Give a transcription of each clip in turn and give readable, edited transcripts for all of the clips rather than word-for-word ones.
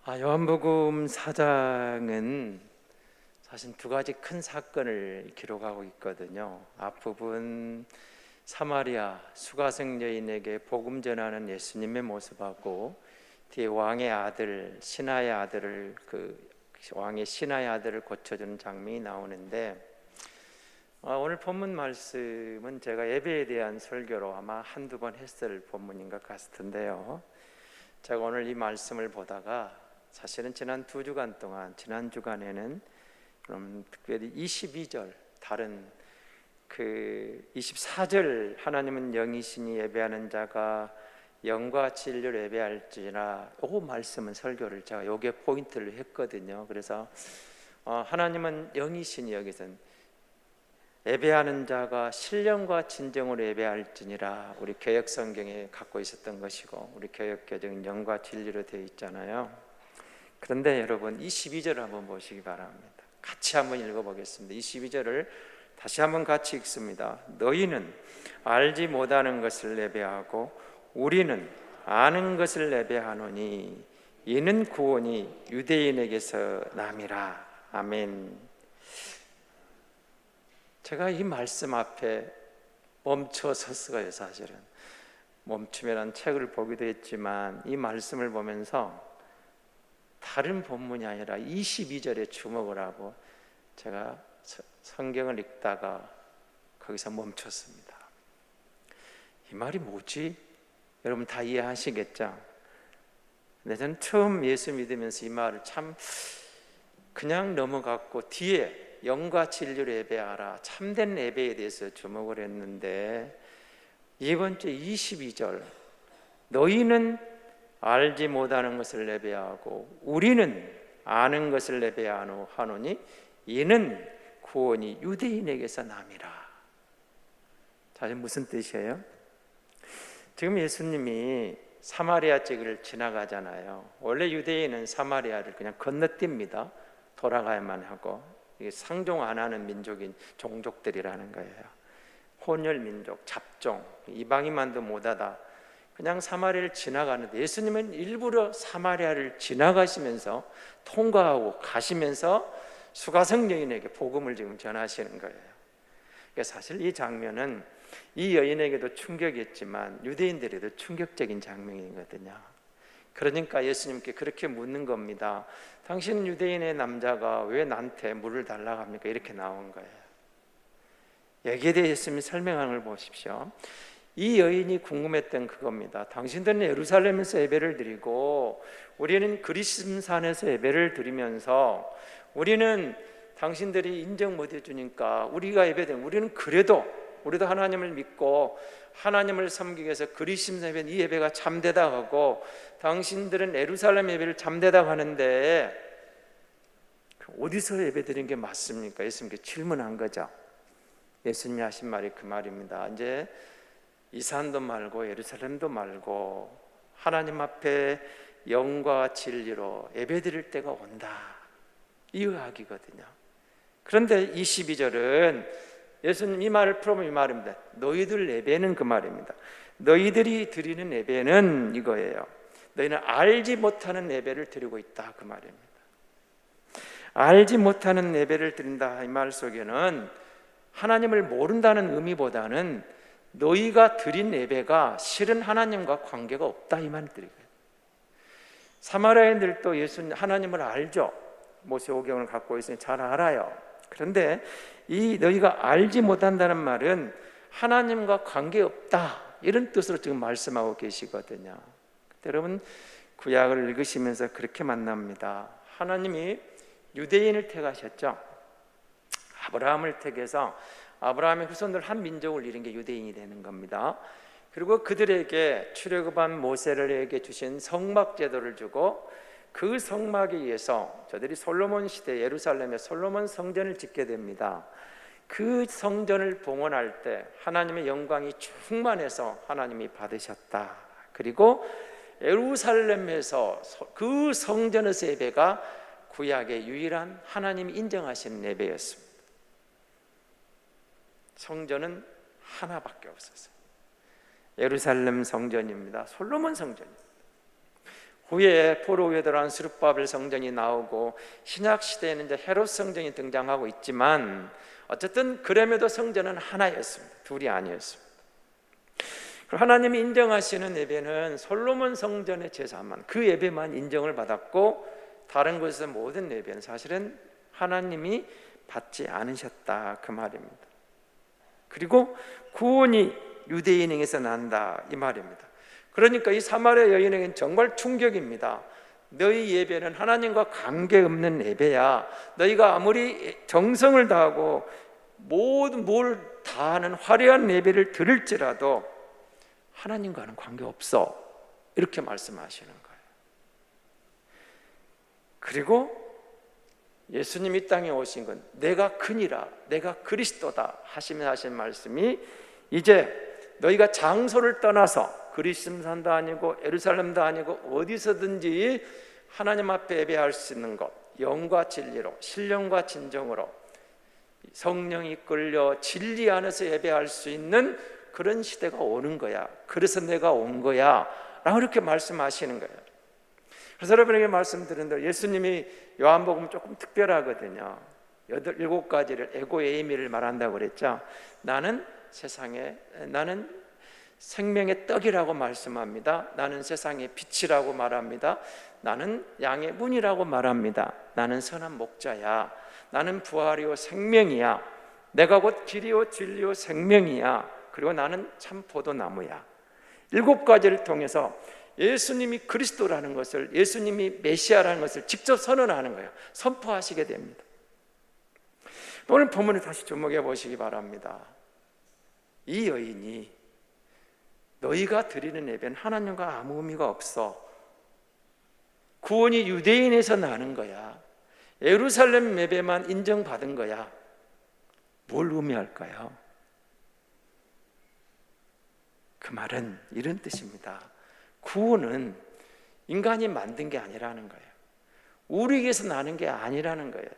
요한복음 4장은 사실 두 가지 큰 사건을 기록하고 있거든요. 앞부분 사마리아 수가성 여인에게 복음 전하는 예수님의 모습하고 뒤에 왕의 아들 신하의 아들을 왕의 신하의 아들을 고쳐주는 장면이 나오는데, 오늘 본문 말씀은 제가 예배에 대한 설교로 아마 한두 번 했을 본문인 것 같은데요. 제가 오늘 이 말씀을 보다가 사실은 지난 두 주간 동안, 지난 주간에는 특별히 22절 다른 24절 하나님은 영이시니 예배하는 자가 영과 진리를 예배할지라, 이 말씀은 설교를 제가 요게 포인트를 했거든요. 그래서 하나님은 영이시니 여기서는 예배하는 자가 신령과 진정으로 예배할지니라, 우리 개역 성경에 갖고 있었던 것이고 우리 개역 개정은 영과 진리로 되어 있잖아요. 그런데 여러분 22절을 한번 보시기 바랍니다. 같이 한번 읽어보겠습니다. 22절을 다시 한번 같이 읽습니다. 너희는 알지 못하는 것을 예배하고 우리는 아는 것을 예배하노니 이는 구원이 유대인에게서 남이라. 아멘. 제가 이 말씀 앞에 멈춰 섰어요. 사실은 멈춤이라는 책을 보기도 했지만 이 말씀을 보면서 다른 본문이 아니라 22절에 주목을 하고 제가 성경을 읽다가 거기서 멈췄습니다. 이 말이 뭐지? 여러분 다 이해하시겠죠? 근데 저는 처음 예수 믿으면서 이 말을 참 그냥 넘어갔고 뒤에 영과 진리로 예배하라, 참된 예배에 대해서 주목을 했는데, 이번 주 22절 너희는 알지 못하는 것을 예배하고 우리는 아는 것을 예배하노니 이는 구원이 유대인에게서 남이라. 자, 무슨 뜻이에요? 지금 예수님이 사마리아 지역을 지나가잖아요. 원래 유대인은 사마리아를 그냥 건너뜁니다. 돌아가야만 하고. 이게 상종 안 하는 민족인 종족들이라는 거예요. 혼혈 민족, 잡종, 이방인만도 못하다. 그냥 사마리아를 지나가는데 예수님은 일부러 사마리아를 지나가시면서 통과하고 가시면서 수가성 여인에게 복음을 지금 전하시는 거예요. 그러니까 사실 이 장면은 이 여인에게도 충격이었지만 유대인들에게도 충격적인 장면이거든요. 그러니까 예수님께 그렇게 묻는 겁니다. 당신 유대인의 남자가 왜 나한테 물을 달라고 합니까? 이렇게 나온 거예요. 여기에 대해 예수님이 설명하는 걸 보십시오. 이 여인이 궁금했던 그겁니다. 당신들은 예루살렘에서 예배를 드리고 우리는 그리심산에서 예배를 드리면서 우리는 당신들이 인정 못 해주니까 우리가 예배드리면 우리도 하나님을 믿고 하나님을 섬기기 위해서 그리심산 예배는 이 예배가 참되다 하고 당신들은 예루살렘 예배를 참되다 하는데 어디서 예배 드리는 게 맞습니까? 예수님께 질문한 거죠. 예수님이 하신 말이 그 말입니다. 이제 이 산도 말고 예루살렘도 말고 하나님 앞에 영과 진리로 예배드릴 때가 온다, 이 이야기거든요. 그런데 22절은 예수님 이 말을 풀어보면 이 말입니다. 너희들 예배는 그 말입니다. 너희들이 드리는 예배는 이거예요. 너희는 알지 못하는 예배를 드리고 있다, 그 말입니다. 알지 못하는 예배를 드린다, 이 말 속에는 하나님을 모른다는 의미보다는 너희가 드린 예배가 실은 하나님과 관계가 없다, 이 말을 드리고요. 사마리아인들도 예수님 하나님을 알죠. 모세오경을 갖고 있으니 잘 알아요. 그런데 이 너희가 알지 못한다는 말은 하나님과 관계없다, 이런 뜻으로 지금 말씀하고 계시거든요. 여러분 구약을 읽으시면서 그렇게 만납니다. 하나님이 유대인을 택하셨죠. 아브라함을 택해서 아브라함의 후손들 한 민족을 이룬 게 유대인이 되는 겁니다. 그리고 그들에게 출애굽한 모세에게 주신 성막 제도를 주고 그 성막에 의해서 저들이 솔로몬 시대 예루살렘에 솔로몬 성전을 짓게 됩니다. 그 성전을 봉헌할 때 하나님의 영광이 충만해서 하나님이 받으셨다. 그리고 예루살렘에서 그 성전에서 예배가 구약의 유일한 하나님이 인정하시는 예배였습니다. 성전은 하나밖에 없었어요. 예루살렘 성전입니다. 솔로몬 성전입니다. 후에 포로 후에 들어간 스룹바벨 성전이 나오고 신약 시대에는 이제 헤롯 성전이 등장하고 있지만 어쨌든 그럼에도 성전은 하나였습니다. 둘이 아니었습니다. 하나님이 인정하시는 예배는 솔로몬 성전의 제사만, 그 예배만 인정을 받았고 다른 곳에서 모든 예배는 사실은 하나님이 받지 않으셨다, 그 말입니다. 그리고 구원이 유대인에게서 난다, 이 말입니다. 그러니까 이 사마리아 여인에게는 정말 충격입니다. 너희 예배는 하나님과 관계없는 예배야. 너희가 아무리 정성을 다하고 모든 뭘 다하는 화려한 예배를 드릴지라도 하나님과는 관계없어, 이렇게 말씀하시는 거예요. 그리고 예수님이 이 땅에 오신 건 내가 그니라, 내가 그리스도다 하시면서 하신 말씀이, 이제 너희가 장소를 떠나서 그리스도산도 아니고 예루살렘도 아니고 어디서든지 하나님 앞에 예배할 수 있는 것, 영과 진리로, 신령과 진정으로 성령이 이끌려 진리 안에서 예배할 수 있는 그런 시대가 오는 거야. 그래서 내가 온 거야 라고 이렇게 말씀하시는 거예요. 그래서 여러분에게 말씀드린 대로 예수님이 요한복음 조금 특별하거든요. 7가지를 에고에이미를 말한다고 그랬죠. 나는 생명의 떡이라고 말씀합니다. 나는 세상의 빛이라고 말합니다. 나는 양의 문이라고 말합니다. 나는 선한 목자야. 나는 부활이요 생명이야. 내가 곧 길이요 진리요 생명이야. 그리고 나는 참 포도나무야. 7가지를 통해서 예수님이 그리스도라는 것을, 예수님이 메시아라는 것을 직접 선언하는 거예요. 선포하시게 됩니다. 오늘 본문을 다시 주목해 보시기 바랍니다. 이 여인이 너희가 드리는 예배는 하나님과 아무 의미가 없어. 구원이 유대인에서 나는 거야. 예루살렘 예배만 인정받은 거야. 뭘 의미할까요? 그 말은 이런 뜻입니다. 구원은 인간이 만든 게 아니라는 거예요. 우리에게서 나는 게 아니라는 거예요.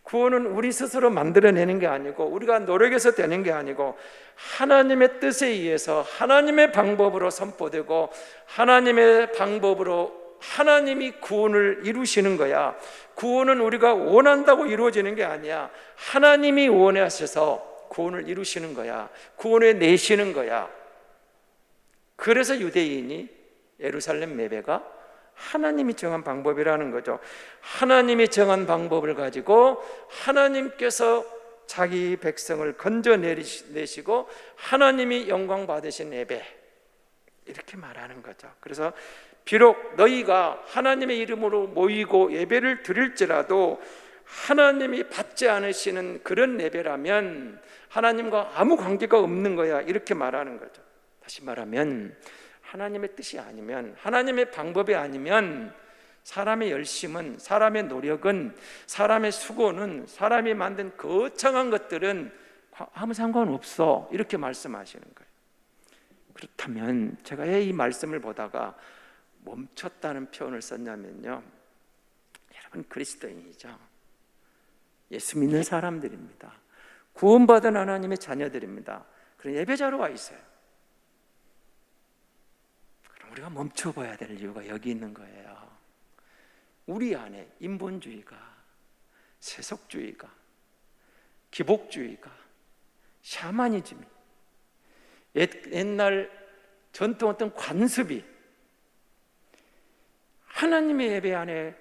구원은 우리 스스로 만들어내는 게 아니고 우리가 노력해서 되는 게 아니고 하나님의 뜻에 의해서 하나님의 방법으로 선포되고 하나님의 방법으로 하나님이 구원을 이루시는 거야. 구원은 우리가 원한다고 이루어지는 게 아니야. 하나님이 원하셔서 구원을 이루시는 거야. 구원을 내시는 거야. 그래서 유대인이 예루살렘 예배가 하나님이 정한 방법이라는 거죠. 하나님이 정한 방법을 가지고 하나님께서 자기 백성을 건져내시고 하나님이 영광 받으신 예배, 이렇게 말하는 거죠. 그래서 비록 너희가 하나님의 이름으로 모이고 예배를 드릴지라도 하나님이 받지 않으시는 그런 예배라면 하나님과 아무 관계가 없는 거야, 이렇게 말하는 거죠. 다시 말하면 하나님의 뜻이 아니면, 하나님의 방법이 아니면 사람의 열심은, 사람의 노력은, 사람의 수고는, 사람이 만든 거창한 것들은 아무 상관없어, 이렇게 말씀하시는 거예요. 그렇다면 제가 왜 이 말씀을 보다가 멈췄다는 표현을 썼냐면요, 여러분 그리스도인이죠. 예수 믿는 사람들입니다. 구원받은 하나님의 자녀들입니다. 그런 예배자로 와 있어요. 그럼 우리가 멈춰봐야 될 이유가 여기 있는 거예요. 우리 안에 인본주의가, 세속주의가, 기복주의가, 샤머니즘이, 옛날 전통 어떤 관습이 하나님의 예배 안에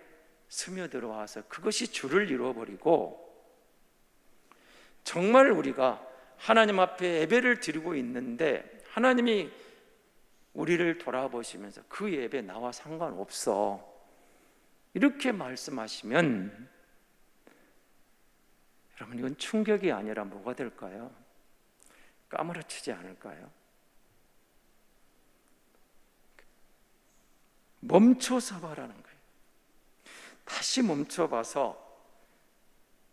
스며들어와서 그것이 주를 이루어버리고, 정말 우리가 하나님 앞에 예배를 드리고 있는데 하나님이 우리를 돌아보시면서 그 예배 나와 상관없어, 이렇게 말씀하시면 여러분 이건 충격이 아니라 뭐가 될까요? 까무러치지 않을까요? 멈춰서 봐라는 거예요. 다시 멈춰봐서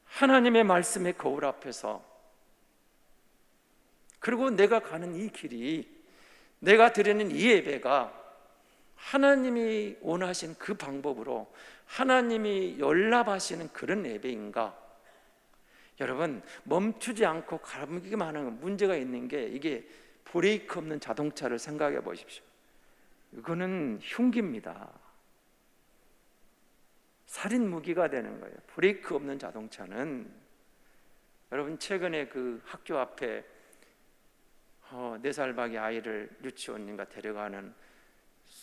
하나님의 말씀의 거울 앞에서, 그리고 내가 가는 이 길이, 내가 드리는 이 예배가 하나님이 원하신 그 방법으로 하나님이 연락하시는 그런 예배인가? 여러분 멈추지 않고 가기만 하는 문제가 있는 게, 이게 브레이크 없는 자동차를 생각해 보십시오. 이거는 흉기입니다. 살인 무기가 되는 거예요. 브레이크 없는 자동차는. 여러분, 최근에 그 학교 앞에 4살 박이 아이를 유치원인가 데려가는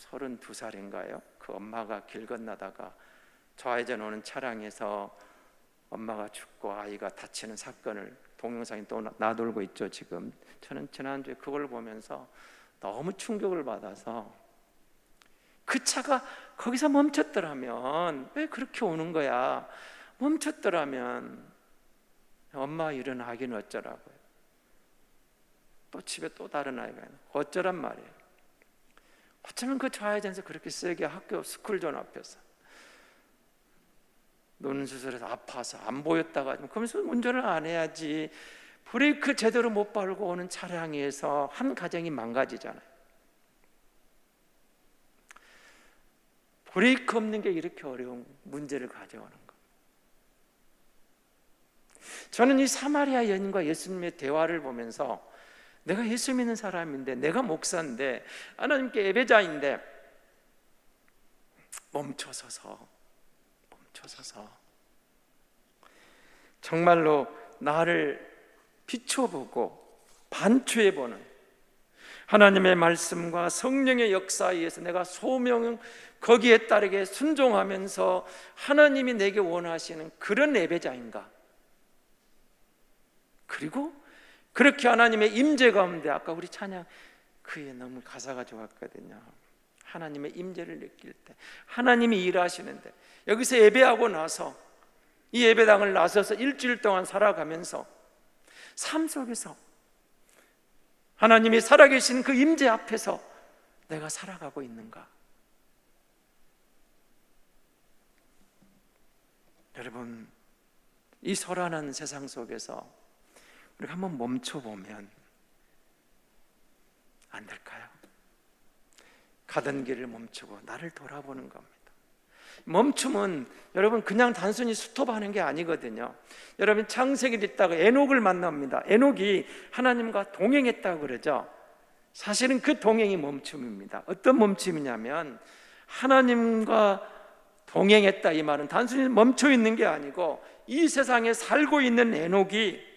32살인가요? 그 엄마가 길 건너다가 좌회전 오는 차량에서 엄마가 죽고 아이가 다치는 사건을 동영상이 또 나돌고 있죠. 지금 저는 지난주에 그걸 보면서 너무 충격을 받아서, 그 차가 거기서 멈췄더라면, 왜 그렇게 오는 거야? 멈췄더라면 엄마 일어나긴 어쩌라고요. 또 집에 또 다른 아이가 있는, 어쩌란 말이에요. 어쩌면 그 좌회전에서 그렇게 세게 학교 스쿨존 앞에서 노는수술에서 아파서 안 보였다가, 그러면서 운전을 안 해야지. 브레이크 제대로 못 밟고 오는 차량에서 한 가정이 망가지잖아요. 브레이크 없는 게 이렇게 어려운 문제를 가져오는 거. 저는 이 사마리아 여인과 예수님의 대화를 보면서, 내가 예수 믿는 사람인데, 내가 목사인데, 하나님께 예배자인데, 멈춰서서 정말로 나를 비춰보고 반추해보는 하나님의 말씀과 성령의 역사에 의해서 내가 소명 거기에 따르게 순종하면서 하나님이 내게 원하시는 그런 예배자인가? 그리고 그렇게 하나님의 임재 가운데, 아까 우리 찬양 그에 너무 가사가 좋았거든요. 하나님의 임재를 느낄 때, 하나님이 일하시는데, 여기서 예배하고 나서 이 예배당을 나서서 일주일 동안 살아가면서 삶 속에서 하나님이 살아계신 그 임재 앞에서 내가 살아가고 있는가? 여러분, 이 소란한 세상 속에서 우리가 한번 멈춰보면 안 될까요? 가던 길을 멈추고 나를 돌아보는 겁니다. 멈춤은 여러분 그냥 단순히 스톱하는 게 아니거든요. 여러분, 창세기를 읽다가 에녹을 만납니다. 에녹이 하나님과 동행했다고 그러죠. 사실은 그 동행이 멈춤입니다. 어떤 멈춤이냐면, 하나님과 동행했다 이 말은 단순히 멈춰 있는 게 아니고, 이 세상에 살고 있는 에녹이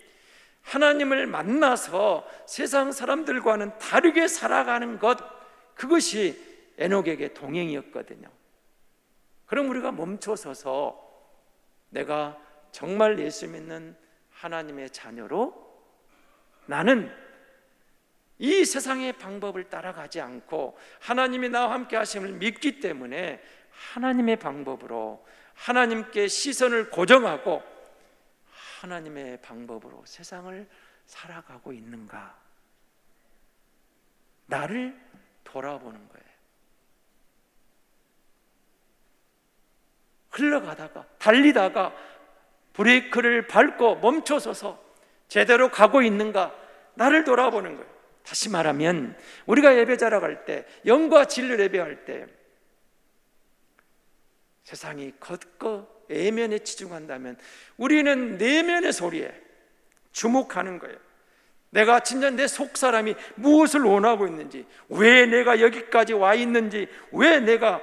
하나님을 만나서 세상 사람들과는 다르게 살아가는 것, 그것이 에녹에게 동행이었거든요. 그럼 우리가 멈춰서서 내가 정말 예수 믿는 하나님의 자녀로, 나는 이 세상의 방법을 따라가지 않고 하나님이 나와 함께 하심을 믿기 때문에 하나님의 방법으로, 하나님께 시선을 고정하고 하나님의 방법으로 세상을 살아가고 있는가? 나를 돌아보는 거예요. 흘러가다가, 달리다가 브레이크를 밟고 멈춰서서 제대로 가고 있는가? 나를 돌아보는 거예요. 다시 말하면 우리가 예배자라고 할 때, 영과 진리를 예배할 때, 세상이 겉거 내면에 치중한다면 우리는 내면의 소리에 주목하는 거예요. 내가 진짜 내 속사람이 무엇을 원하고 있는지, 왜 내가 여기까지 와 있는지, 왜 내가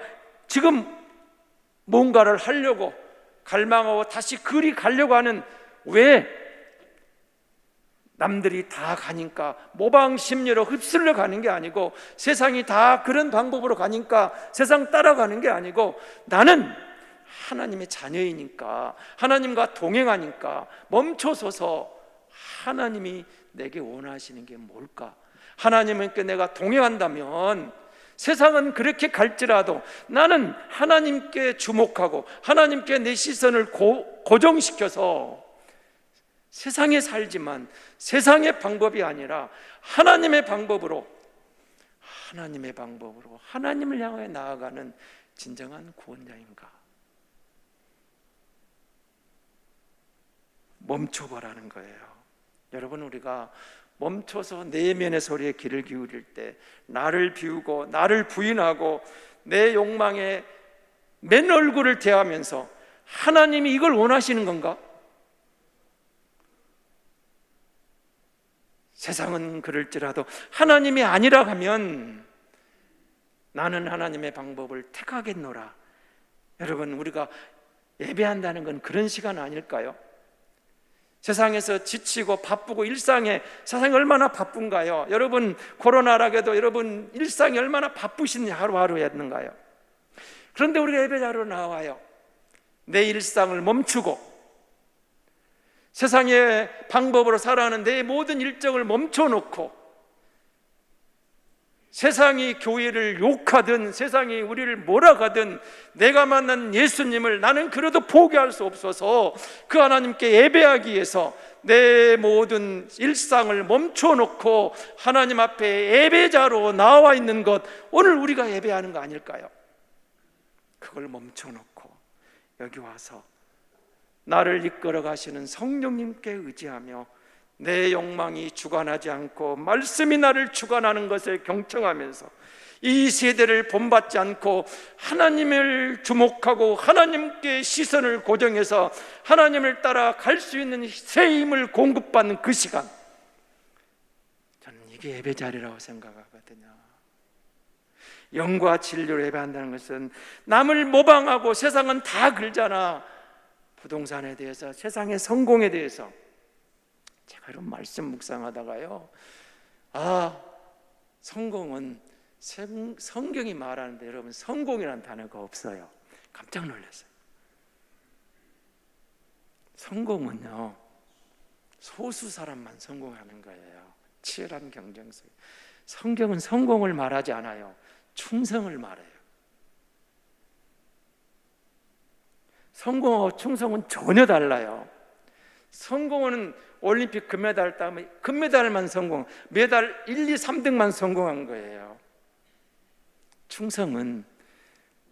지금 뭔가를 하려고 갈망하고 다시 그리 가려고 하는, 왜 남들이 다 가니까 모방 심리로 휩쓸려 가는 게 아니고, 세상이 다 그런 방법으로 가니까 세상 따라가는 게 아니고, 나는 하나님의 자녀이니까, 하나님과 동행하니까 멈춰서서 하나님이 내게 원하시는 게 뭘까? 하나님께 내가 동행한다면 세상은 그렇게 갈지라도 나는 하나님께 주목하고 하나님께 내 시선을 고정시켜서 세상에 살지만, 세상의 방법이 아니라 하나님의 방법으로 하나님을 향해 나아가는 진정한 구원자인가? 멈춰보라는 거예요. 여러분, 우리가 멈춰서 내면의 소리에 귀를 기울일 때, 나를 비우고 나를 부인하고 내 욕망에 맨 얼굴을 대하면서 하나님이 이걸 원하시는 건가? 세상은 그럴지라도 하나님이 아니라 하면 나는 하나님의 방법을 택하겠노라. 여러분, 우리가 예배한다는 건 그런 시간 아닐까요? 세상에서 지치고 바쁘고 일상에, 세상이 얼마나 바쁜가요? 여러분, 코로나라고도 여러분 일상이 얼마나 바쁘신 하루하루였는가요? 그런데 우리가 예배자로 나와요. 내 일상을 멈추고 세상의 방법으로 살아가는 내 모든 일정을 멈춰놓고, 세상이 교회를 욕하든 세상이 우리를 몰아가든 내가 만난 예수님을 나는 그래도 포기할 수 없어서 그 하나님께 예배하기 위해서 내 모든 일상을 멈춰놓고 하나님 앞에 예배자로 나와 있는 것, 오늘 우리가 예배하는 거 아닐까요? 그걸 멈춰놓고 여기 와서 나를 이끌어 가시는 성령님께 의지하며 내 욕망이 주관하지 않고 말씀이 나를 주관하는 것에 경청하면서 이 세대를 본받지 않고 하나님을 주목하고 하나님께 시선을 고정해서 하나님을 따라 갈 수 있는 새 힘을 공급받는 그 시간, 저는 이게 예배 자리라고 생각하거든요. 영과 진리로 예배한다는 것은 남을 모방하고, 세상은 다 그러잖아. 부동산에 대해서, 세상의 성공에 대해서. 제가 이런 말씀 묵상하다가요, 성공은 성경이 말하는데 여러분, 성공이라는 단어가 없어요. 깜짝 놀랐어요. 성공은요, 소수 사람만 성공하는 거예요. 치열한 경쟁 속에. 성경은 성공을 말하지 않아요. 충성을 말해요. 성공하고 충성은 전혀 달라요. 성공은 올림픽 금메달 따면 금메달만 성공, 메달 1, 2, 3등만 성공한 거예요. 충성은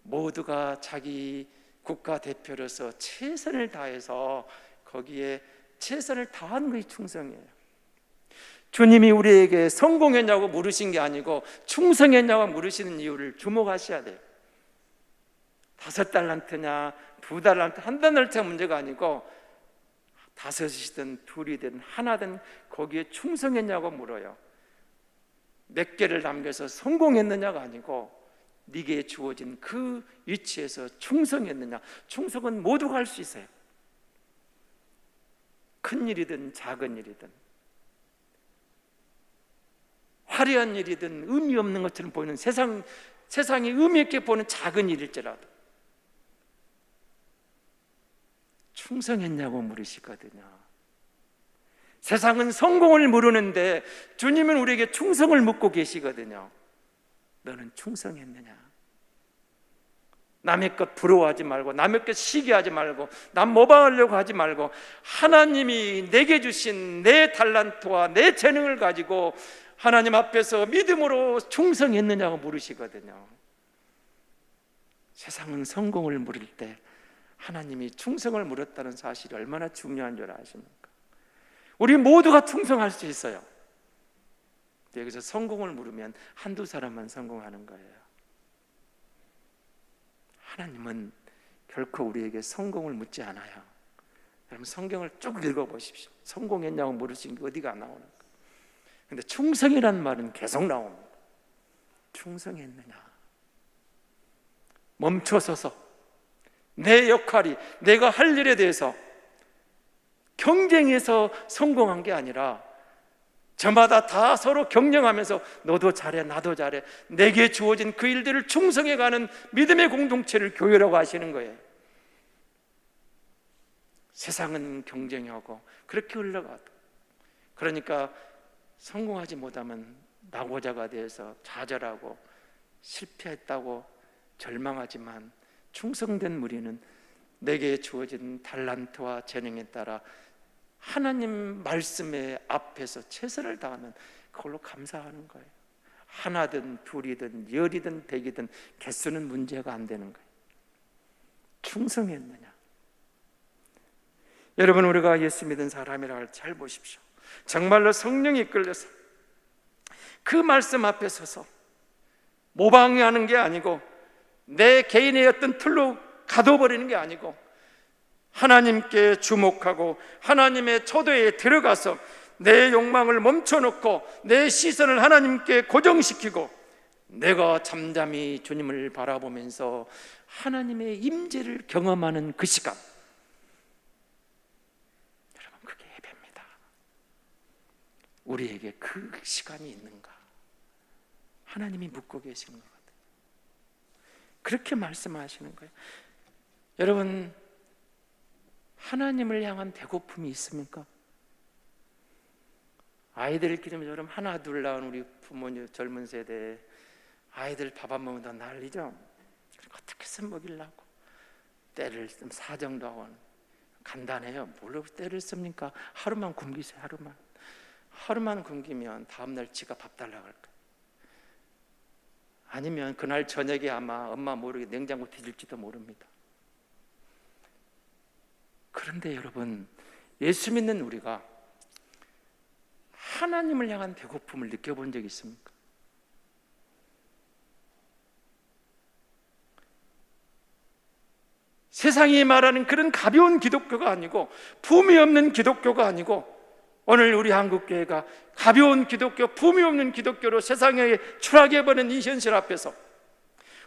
모두가 자기 국가대표로서 최선을 다해서 거기에 최선을 다한 것이 충성이에요. 주님이 우리에게 성공했냐고 물으신 게 아니고 충성했냐고 물으시는 이유를 주목하셔야 돼요. 5달란트냐 2달란트, 1달란트가 문제가 아니고 5이든 2이든 하나든 거기에 충성했냐고 물어요. 몇 개를 남겨서 성공했느냐가 아니고 네게 주어진 그 위치에서 충성했느냐. 충성은 모두가 할 수 있어요. 큰 일이든 작은 일이든, 화려한 일이든 의미 없는 것처럼 보이는 세상이 의미 있게 보는 작은 일일지라도 충성했냐고 물으시거든요. 세상은 성공을 물으는데 주님은 우리에게 충성을 묻고 계시거든요. 너는 충성했느냐? 남의 것 부러워하지 말고, 남의 것 시기하지 말고, 남 모방하려고 하지 말고, 하나님이 내게 주신 내 달란트와 내 재능을 가지고 하나님 앞에서 믿음으로 충성했느냐고 물으시거든요. 세상은 성공을 물을 때 하나님이 충성을 물었다는 사실이 얼마나 중요한 줄 아십니까? 우리 모두가 충성할 수 있어요. 여기서 성공을 물으면 한두 사람만 성공하는 거예요. 하나님은 결코 우리에게 성공을 묻지 않아요. 여러분, 성경을 쭉 읽어보십시오. 성공했냐고 물으신 게 어디가 나오는가? 근데 충성이라는 말은 계속 나옵니다. 충성했느냐? 멈춰서서 내 역할이, 내가 할 일에 대해서 경쟁해서 성공한 게 아니라 저마다 다 서로 경쟁하면서 너도 잘해 나도 잘해, 내게 주어진 그 일들을 충성해가는 믿음의 공동체를 교회라고 하시는 거예요. 세상은 경쟁하고 그렇게 흘러가도, 그러니까 성공하지 못하면 낙오자가 되어서 좌절하고 실패했다고 절망하지만, 충성된 무리는 내게 주어진 달란트와 재능에 따라 하나님 말씀의 앞에서 최선을 다하면 그걸로 감사하는 거예요. 하나든 둘이든 열이든 백이든 개수는 문제가 안 되는 거예요. 충성했느냐? 여러분, 우리가 예수 믿은 사람이라고 잘 보십시오. 정말로 성령이 이끌려서 그 말씀 앞에 서서 모방하는 게 아니고 내 개인의 어떤 틀로 가둬버리는 게 아니고 하나님께 주목하고 하나님의 초도에 들어가서 내 욕망을 멈춰놓고 내 시선을 하나님께 고정시키고 내가 잠잠히 주님을 바라보면서 하나님의 임재를 경험하는 그 시간, 여러분, 그게 예배입니다. 우리에게 그 시간이 있는가? 하나님이 묻고 계시는 것 같아요. 그렇게 말씀하시는 거예요. 여러분, 하나님을 향한 배고픔이 있습니까? 아이들 기르면 여러분 하나 둘 낳은 우리 부모님 젊은 세대 아이들 밥 안 먹는다 난리죠. 어떻게 해서 먹이려고 때를 사정도 하고 간단해요. 뭘로 때를 씁니까? 하루만 굶기세요. 하루만 굶기면 다음날 지가 밥 달라고 할 거예요. 아니면 그날 저녁에 아마 엄마 모르게 냉장고 뒤질지도 모릅니다. 그런데 여러분, 예수 믿는 우리가 하나님을 향한 배고픔을 느껴본 적이 있습니까? 세상이 말하는 그런 가벼운 기독교가 아니고, 품이 없는 기독교가 아니고, 오늘 우리 한국교회가 가벼운 기독교, 품이 없는 기독교로 세상에 추락해버린 이 현실 앞에서,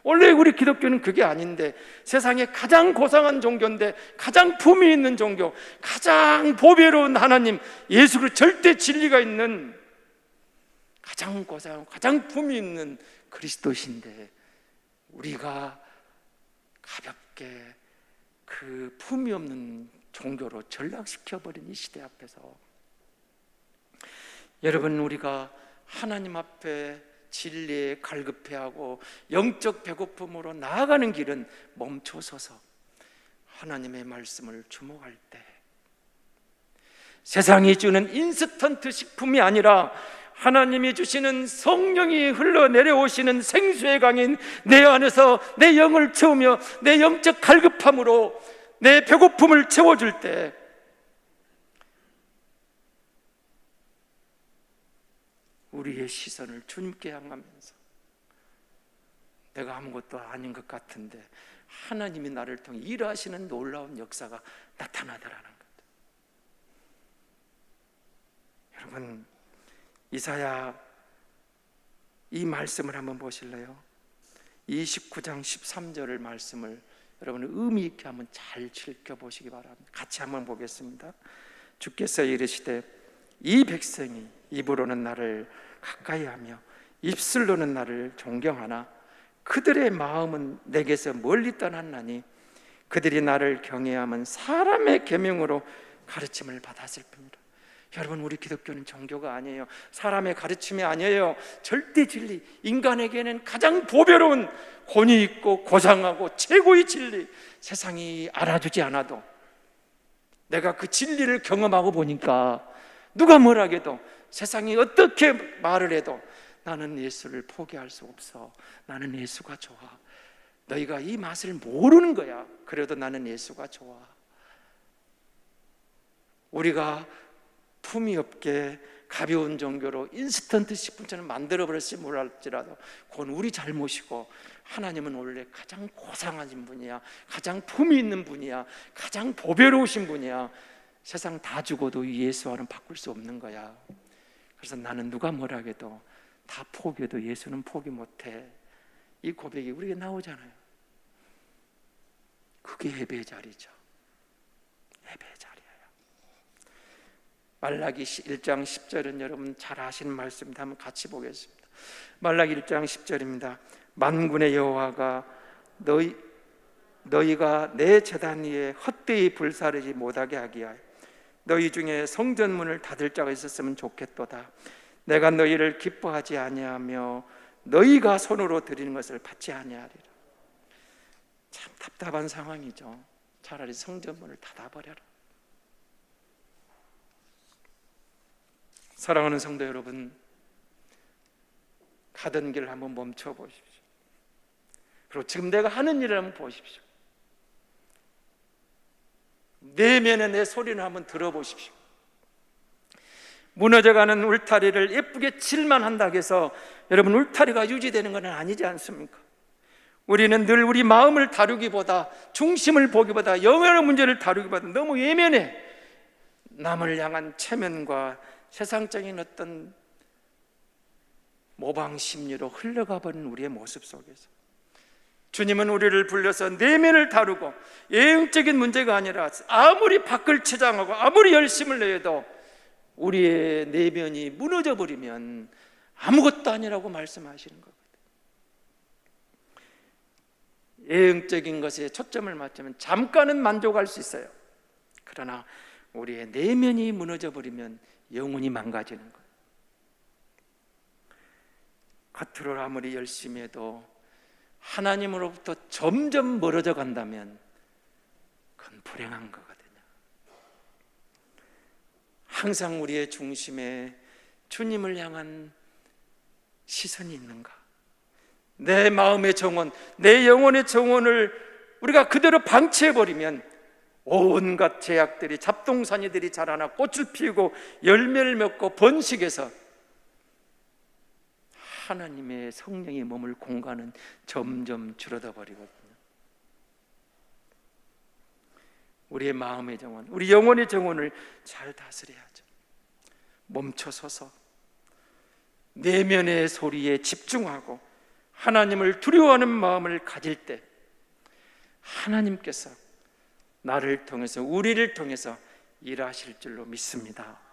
원래 우리 기독교는 그게 아닌데 세상에 가장 고상한 종교인데, 가장 품이 있는 종교, 가장 보배로운 하나님 예수 그 절대 진리가 있는 가장 고상하고 가장 품이 있는 그리스도신데, 우리가 가볍게 그 품이 없는 종교로 전락시켜버린 이 시대 앞에서, 여러분, 우리가 하나님 앞에 진리에 갈급해하고 영적 배고픔으로 나아가는 길은 멈춰서서 하나님의 말씀을 주목할 때, 세상이 주는 인스턴트 식품이 아니라 하나님이 주시는 성령이 흘러내려오시는 생수의 강인 내 안에서 내 영을 채우며 내 영적 갈급함으로 내 배고픔을 채워줄 때, 우리의 시선을 주님께 향하면서 내가 아무것도 아닌 것 같은데 하나님이 나를 통해 일하시는 놀라운 역사가 나타나더라는 것. 여러분, 이사야 이 말씀을 한번 보실래요? 29장 13절의 말씀을 여러분 의미 있게 한번 잘 읽혀보시기 바랍니다. 같이 한번 보겠습니다. 주께서 이르시되 이 백성이 입으로는 나를 가까이하며 입술로는 나를 존경하나 그들의 마음은 내게서 멀리 떠났나니 그들이 나를 경외함은 사람의 계명으로 가르침을 받았을 뿐이라. 여러분, 우리 기독교는 종교가 아니에요. 사람의 가르침이 아니에요. 절대 진리, 인간에게는 가장 보배로운 권위 있고 고상하고 최고의 진리, 세상이 알아주지 않아도 내가 그 진리를 경험하고 보니까 누가 뭐라 해도, 세상이 어떻게 말을 해도 나는 예수를 포기할 수 없어. 나는 예수가 좋아. 너희가 이 맛을 모르는 거야. 그래도 나는 예수가 좋아. 우리가 품이 없게 가벼운 종교로 인스턴트 식품처럼 만들어버렸을지 몰랄지라도 그건 우리 잘못이고, 하나님은 원래 가장 고상하신 분이야. 가장 품이 있는 분이야. 가장 보배로우신 분이야. 세상 다 죽어도 예수와는 바꿀 수 없는 거야. 그래서 나는 누가 뭐라 해도 다 포기해도 예수는 포기 못해. 이 고백이 우리에게 나오잖아요. 그게 예배의 자리죠. 예배의 자리예요. 말라기 1장 10절은 여러분 잘 아시는 말씀입니다. 한번 같이 보겠습니다. 말라기 1장 10절입니다. 만군의 여호와가 너희가 내 제단 위에 헛되이 불사르지 못하게 하기 위하여 너희 중에 성전문을 닫을 자가 있었으면 좋겠도다. 내가 너희를 기뻐하지 아니하며 너희가 손으로 드리는 것을 받지 아니하리라. 참 답답한 상황이죠. 차라리 성전문을 닫아버려라. 사랑하는 성도 여러분, 가던 길을 한번 멈춰 보십시오. 그리고 지금 내가 하는 일을 한번 보십시오. 내면의 내 소리를 한번 들어보십시오. 무너져가는 울타리를 예쁘게 칠만 한다고 해서 여러분 울타리가 유지되는 것은 아니지 않습니까? 우리는 늘 우리 마음을 다루기보다, 중심을 보기보다, 영혼의 문제를 다루기보다 너무 예민해. 남을 향한 체면과 세상적인 어떤 모방 심리로 흘러가 버린 우리의 모습 속에서 주님은 우리를 불러서 내면을 다루고 예형적인 문제가 아니라 아무리 밖을 치장하고 아무리 열심을 내도 우리의 내면이 무너져 버리면 아무것도 아니라고 말씀하시는 거거든요. 예형적인 것에 초점을 맞추면 잠깐은 만족할 수 있어요. 그러나 우리의 내면이 무너져 버리면 영혼이 망가지는 거예요. 겉으로 아무리 열심히 해도 하나님으로부터 점점 멀어져 간다면 그건 불행한 거거든요. 항상 우리의 중심에 주님을 향한 시선이 있는가? 내 마음의 정원, 내 영혼의 정원을 우리가 그대로 방치해버리면 온갖 제약들이, 잡동사니들이 자라나 꽃을 피우고 열매를 맺고 번식해서 하나님의 성령이 머물 공간은 점점 줄어들어 버리거든요. 우리의 마음의 정원, 우리 영혼의 정원을 잘 다스려야죠. 멈춰서서 내면의 소리에 집중하고 하나님을 두려워하는 마음을 가질 때 하나님께서 나를 통해서, 우리를 통해서 일하실 줄로 믿습니다.